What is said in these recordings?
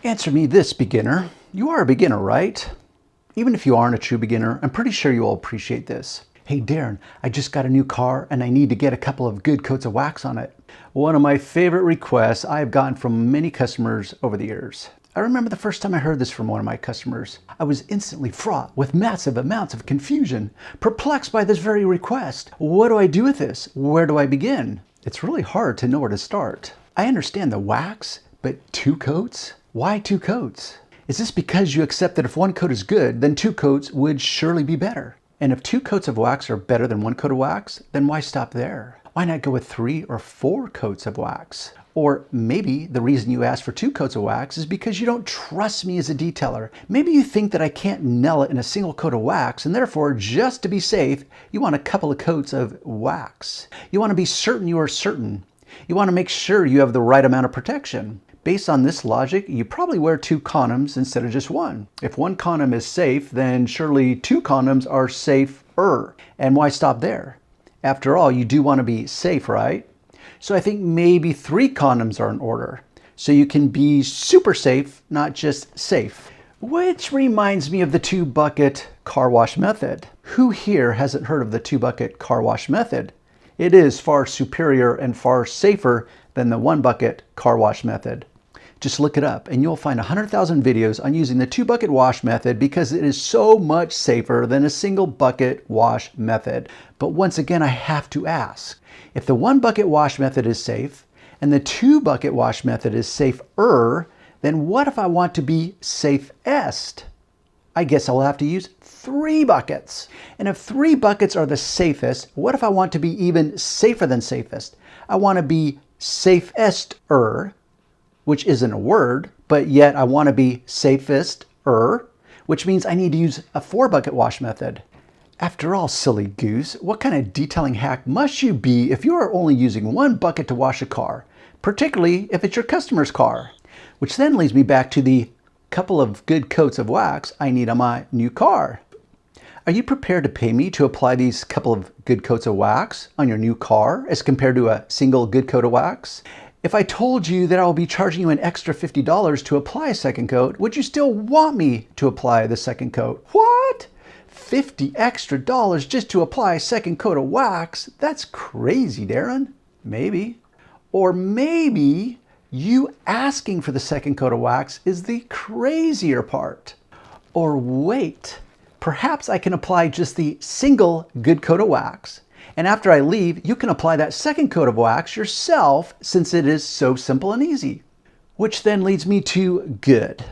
Answer me this, beginner. You are a beginner, right? Even if you aren't a true beginner, I'm pretty sure you will appreciate this. Hey Darren, I just got a new car and I need to get a couple of good coats of wax on it. One of my favorite requests I've gotten from many customers over the years. I remember the first time I heard this from one of my customers. I was instantly fraught with massive amounts of confusion, perplexed by this very request. What do I do with this? Where do I begin? It's really hard to know where to start. I understand the wax, but 2 coats? Why 2 coats? Is this because you accept that if 1 coat is good, then 2 coats would surely be better? And if 2 coats of wax are better than 1 coat of wax, then why stop there? Why not go with 3 or 4 coats of wax? Or maybe the reason you ask for 2 coats of wax is because you don't trust me as a detailer. Maybe you think that I can't nail it in a single coat of wax, and therefore, just to be safe, you want a couple of coats of wax. You want to be certain you are certain. You want to make sure you have the right amount of protection. Based on this logic, you probably wear 2 condoms instead of just 1. If 1 condom is safe, then surely 2 condoms are safer. And why stop there? After all, you do want to be safe, right? So I think maybe 3 condoms are in order. So you can be super safe, not just safe. Which reminds me of the 2-bucket car wash method. Who here hasn't heard of the 2-bucket car wash method? It is far superior and far safer than the 1-bucket car wash method. Just look it up and you'll find 100,000 videos on using the 2-bucket wash method because it is so much safer than a single bucket wash method. But once again, I have to ask, if the 1-bucket wash method is safe and the 2-bucket wash method is safer, then what if I want to be safest? I guess I'll have to use 3 buckets. And if 3 buckets are the safest, what if I want to be even safer than safest? I want to be safester, which isn't a word, but yet I want to be safester, which means I need to use a 4-bucket wash method. After all, silly goose, what kind of detailing hack must you be if you are only using 1 bucket to wash a car, particularly if it's your customer's car? Which then leads me back to the couple of good coats of wax I need on my new car. Are you prepared to pay me to apply these couple of good coats of wax on your new car as compared to a single good coat of wax? If I told you that I will be charging you an extra $50 to apply a 2nd coat, would you still want me to apply the 2nd coat? What? $50 extra just to apply a 2nd coat of wax? That's crazy, Darren. Maybe. Or maybe you asking for the 2nd coat of wax is the crazier part. Or wait, perhaps I can apply just the single good coat of wax, and after I leave, you can apply that 2nd coat of wax yourself since it is so simple and easy. Which then leads me to good.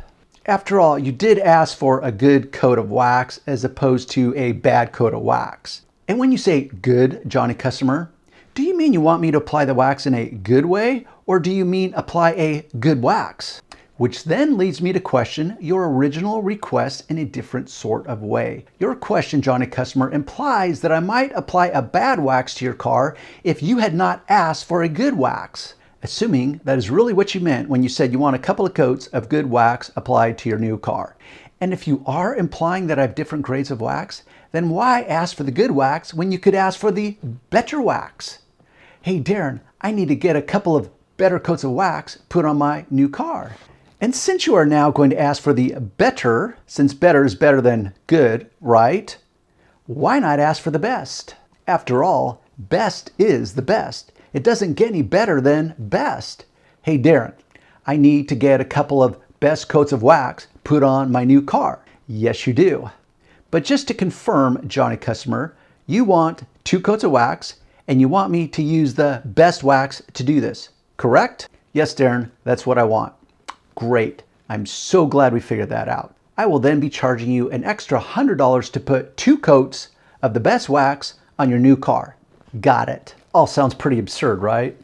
After all, you did ask for a good coat of wax as opposed to a bad coat of wax. And when you say good, Johnny customer, do you mean you want me to apply the wax in a good way, or do you mean apply a good wax? Which then leads me to question your original request in a different sort of way. Your question, Johnny customer, implies that I might apply a bad wax to your car if you had not asked for a good wax. Assuming that is really what you meant when you said you want a couple of coats of good wax applied to your new car. And if you are implying that I have different grades of wax, then why ask for the good wax when you could ask for the better wax? Hey Darren, I need to get a couple of better coats of wax put on my new car. And since you are now going to ask for the better, since better is better than good, right? Why not ask for the best? After all, best is the best. It doesn't get any better than best. Hey Darren, I need to get a couple of best coats of wax put on my new car. Yes, you do. But just to confirm, Johnny customer, you want 2 coats of wax and you want me to use the best wax to do this, correct? Yes, Darren, that's what I want. Great. I'm so glad we figured that out. I will then be charging you an extra $100 to put 2 coats of the best wax on your new car. Got it. All sounds pretty absurd, right?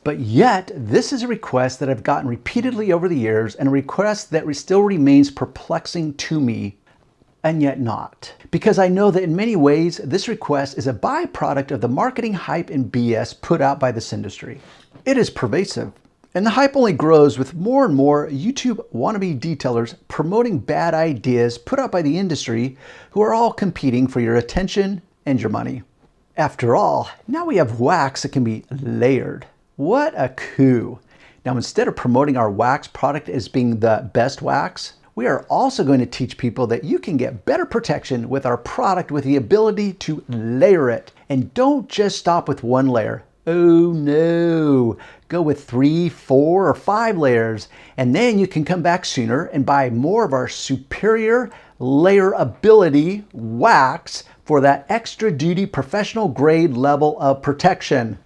But yet, this is a request that I've gotten repeatedly over the years, and a request that still remains perplexing to me, and yet not. Because I know that in many ways, this request is a byproduct of the marketing hype and BS put out by this industry. It is pervasive. And the hype only grows with more and more YouTube wannabe detailers promoting bad ideas put out by the industry who are all competing for your attention and your money. After all, now we have wax that can be layered. What a coup. Now, instead of promoting our wax product as being the best wax, we are also going to teach people that you can get better protection with our product with the ability to layer it. And don't just stop with one layer. Oh no, go with 3, 4, or 5 layers, and then you can come back sooner and buy more of our superior layerability wax for that extra duty professional grade level of protection.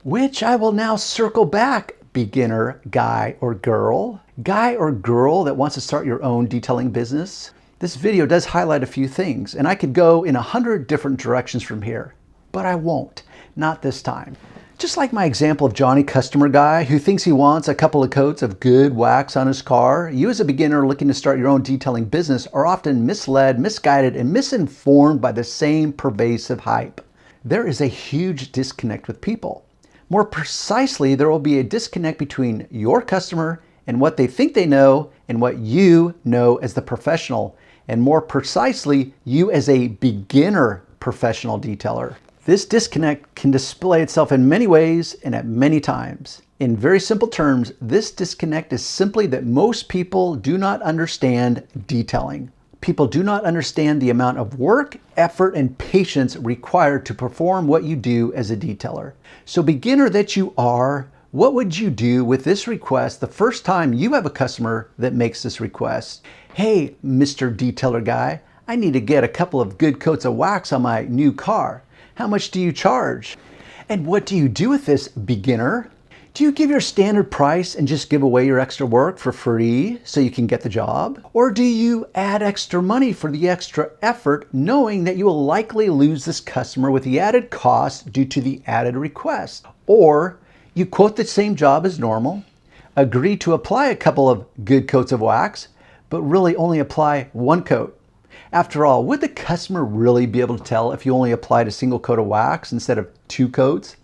Which I will now circle back, beginner guy or girl. Guy or girl that wants to start your own detailing business. This video does highlight a few things, and I could go in 100 different directions from here, but I won't. Not this time. Just like my example of Johnny Customer Guy who thinks he wants a couple of coats of good wax on his car, you as a beginner looking to start your own detailing business are often misled, misguided, and misinformed by the same pervasive hype. There is a huge disconnect with people. More precisely, there will be a disconnect between your customer and what they think they know and what you know as the professional, and more precisely, you as a beginner professional detailer. This disconnect can display itself in many ways and at many times. In very simple terms, this disconnect is simply that most people do not understand detailing. People do not understand the amount of work, effort, and patience required to perform what you do as a detailer. So beginner that you are, what would you do with this request the first time you have a customer that makes this request? Hey, Mr. Detailer Guy, I need to get a couple of good coats of wax on my new car. How much do you charge? And what do you do with this, beginner? Do you give your standard price and just give away your extra work for free so you can get the job? Or do you add extra money for the extra effort, knowing that you will likely lose this customer with the added cost due to the added request? Or you quote the same job as normal, agree to apply a couple of good coats of wax, but really only apply one coat. After all, would the customer really be able to tell if you only applied a single coat of wax instead of 2 coats?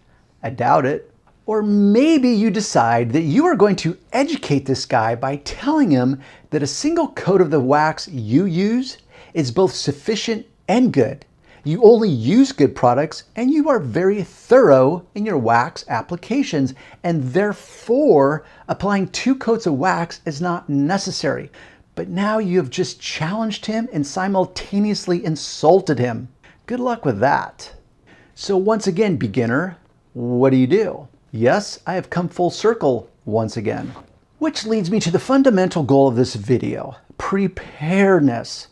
I doubt it. Or maybe you decide that you are going to educate this guy by telling him that a single coat of the wax you use is both sufficient and good. You only use good products and you are very thorough in your wax applications, and therefore applying 2 coats of wax is not necessary. But now you have just challenged him and simultaneously insulted him. Good luck with that. So once again, beginner, what do? Yes, I have come full circle once again. Which leads me to the fundamental goal of this video, preparedness.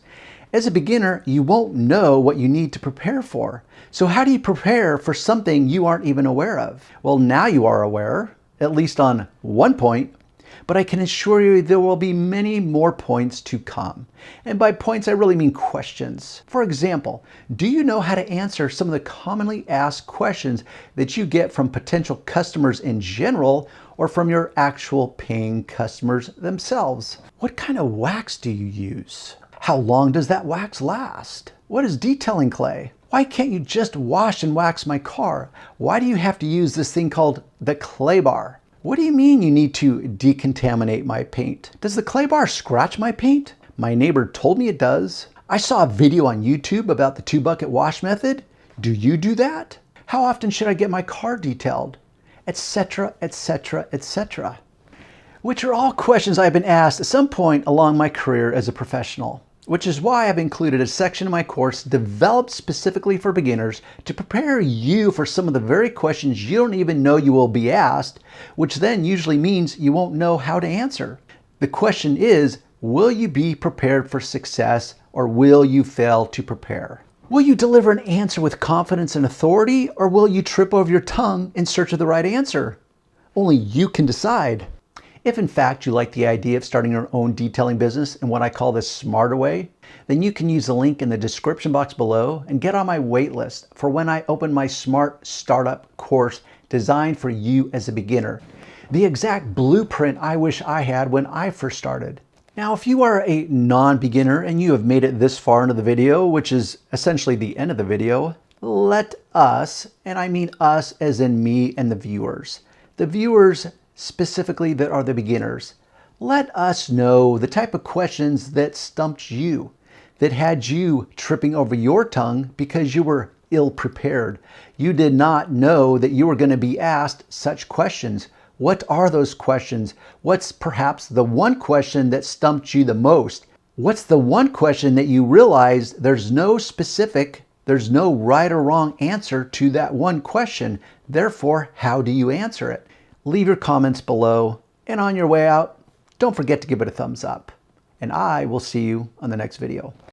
As a beginner, you won't know what you need to prepare for. So how do you prepare for something you aren't even aware of? Well, now you are aware, at least on one point, but I can assure you there will be many more points to come. And by points, I really mean questions. For example, do you know how to answer some of the commonly asked questions that you get from potential customers in general or from your actual paying customers themselves? What kind of wax do you use? How long does that wax last? What is detailing clay? Why can't you just wash and wax my car? Why do you have to use this thing called the clay bar? What do you mean you need to decontaminate my paint? Does the clay bar scratch my paint? My neighbor told me it does. I saw a video on YouTube about the 2-bucket wash method. Do you do that? How often should I get my car detailed? Etc., etc., etc. Which are all questions I've been asked at some point along my career as a professional. Which is why I've included a section of my course developed specifically for beginners to prepare you for some of the very questions you don't even know you will be asked, which then usually means you won't know how to answer. The question is, will you be prepared for success, or will you fail to prepare? Will you deliver an answer with confidence and authority, or will you trip over your tongue in search of the right answer? Only you can decide. If in fact you like the idea of starting your own detailing business in what I call the smarter way, then you can use the link in the description box below and get on my wait list for when I open my Smart Startup course designed for you as a beginner. The exact blueprint I wish I had when I first started. Now, if you are a non-beginner and you have made it this far into the video, which is essentially the end of the video, let us, and I mean us as in me and the viewers specifically that are the beginners, let us know the type of questions that stumped you, that had you tripping over your tongue because you were ill prepared. You did not know that you were going to be asked such questions. What are those questions? What's perhaps the one question that stumped you the most? What's the one question that you realize there's no right or wrong answer to that one question? Therefore, how do you answer it? Leave your comments below, and on your way out, don't forget to give it a thumbs up. And I will see you on the next video.